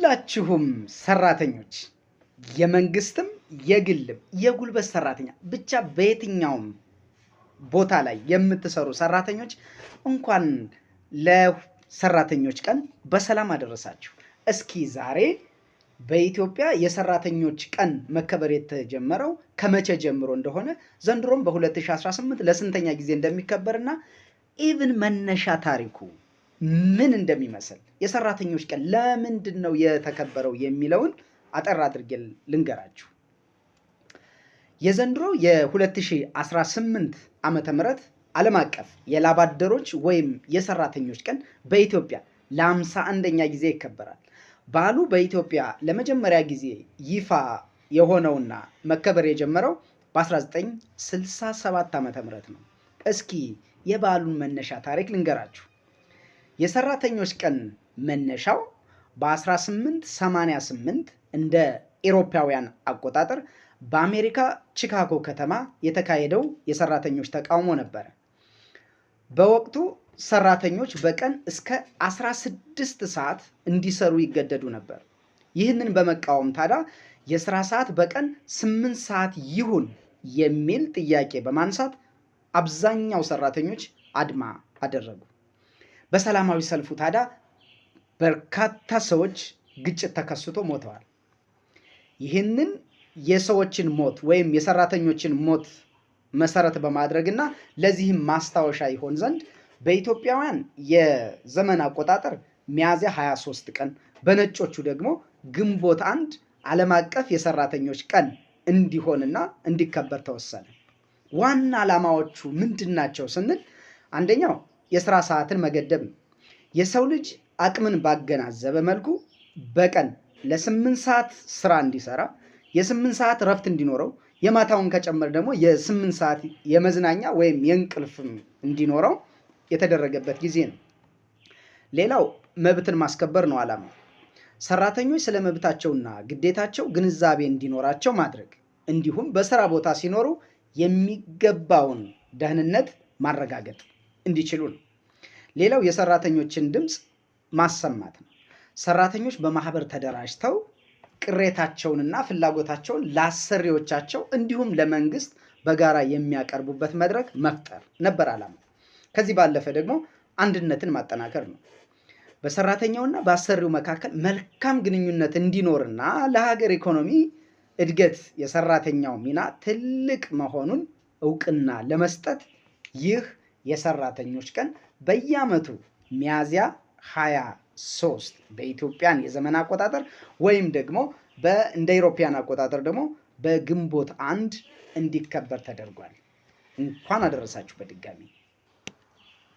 ሁላችሁም ሰራተኞች የመንግስትም የግልም የጉልበት ሰራተኛ ብቻ በየትኛውም ቦታ ላይ የምትሰሩ ሰራተኞች እንኳን ለሰራተኞች ቀን በሰላም አደረሳችሁ። እስኪ ዛሬ በኢትዮጵያ የሰራተኞች ቀን መከበር የተጀመረው ከመቼ ጀምሮ እንደሆነ ዘንድሮም በ2018 ለስንተኛ ጊዜ እንደሚከበርና ኢቭን መነሻ ታሪኩ ምን እንደሚመስል የሰራተኞች ቀን ለምንድን ነው የተከበረው የሚለውን አጠር አድርጌ ልንገራችሁ። የዘንድሮ የ2018 ዓመተ ምህረት ዓለም አቀፍ የላብ አደሮች ወይም የሰራተኞች ቀን በኢትዮጵያ ለ51ኛ ጊዜ ይከበራል። በዓሉ በኢትዮጵያ ለመጀመሪያ ጊዜ ይፋ የሆነውና መከበር የጀመረው በ1967 ዓመተ ምህረት ነው። እስኪ የበዓሉን መነሻ ታሪክ ልንገራችሁ። የሰራተኞች ቀን መነሻው በ1888 እንደ ኢሮፓውያን አቆጣጠር በአሜሪካ ቺካጎ ከተማ የተካሄደው የሰራተኞች ተቃውሞ ነበረ። በወቅቱ ሰራተኞች በቀን እስከ 16 ሰዓት እንዲሰሩ ይገደዱ ነበር። ይህንን በመቃወም ታዲያ የስራ ሰዓት በቀን 8 ሰዓት ይሁን የሚል ጥያቄ በማንሳት አብዛኛው ሰራተኞች አድማ አደረጉ። በሰላማዊ ሰልፉ ታዲያ በርካታ ሰዎች ግጭት ተከስቶ ሞተዋል። ይህንን የሰዎችን ሞት ወይም የሰራተኞችን ሞት መሰረት በማድረግና ለዚህም ማስታወሻ ይሆን ዘንድ በኢትዮጵያውያን የዘመን አቆጣጠር ሚያዝያ 23 ቀን በነጮቹ ደግሞ ግንቦት 1 ዓለም አቀፍ የሰራተኞች ቀን እንዲሆንና እንዲከበር ተወሰነ። ዋና ዓላማዎቹ ምንድናቸው ስንል አንደኛው የስራ ሰዓትን መገደብ ነው። የሰው ልጅ አቅምን ባገናዘበ መልኩ በቀን ለ8 ሰዓት ስራ እንዲሰራ፣ የ8 ሰዓት እረፍት እንዲኖረው፣ የማታውን ከጨመር ደግሞ የ8 ሰዓት የመዝናኛ ወይም የእንቅልፍ እንዲኖረው የተደረገበት ጊዜ ነው። ሌላው መብትን ማስከበር ነው ዓላማው። ሰራተኞች ስለ መብታቸውና ግዴታቸው ግንዛቤ እንዲኖራቸው ማድረግ እንዲሁም በስራ ቦታ ሲኖሩ የሚገባውን ደህንነት ማረጋገጥ እንዲችሉ ነው። ሌላው የሰራተኞችን ድምፅ ማሰማት ነው። ሰራተኞች በማህበር ተደራጅተው ቅሬታቸውንና ፍላጎታቸውን ለአሰሪዎቻቸው እንዲሁም ለመንግስት በጋራ የሚያቀርቡበት መድረክ መፍጠር ነበር ዓላማው። ከዚህ ባለፈ ደግሞ አንድነትን ማጠናከር ነው። በሰራተኛውና በአሰሪው መካከል መልካም ግንኙነት እንዲኖርና ለሀገር ኢኮኖሚ እድገት የሰራተኛው ሚና ትልቅ መሆኑን እውቅና ለመስጠት ይህ የሰራተኞች ቀን በየዓመቱ ሚያዝያ 23 በኢትዮጵያን የዘመን አቆጣጠር ወይም ደግሞ እንደ ኢሮፓያን አቆጣጠር ደግሞ በግንቦት 1 እንዲከበር ተደርጓል። እንኳን አደረሳችሁ በድጋሚ።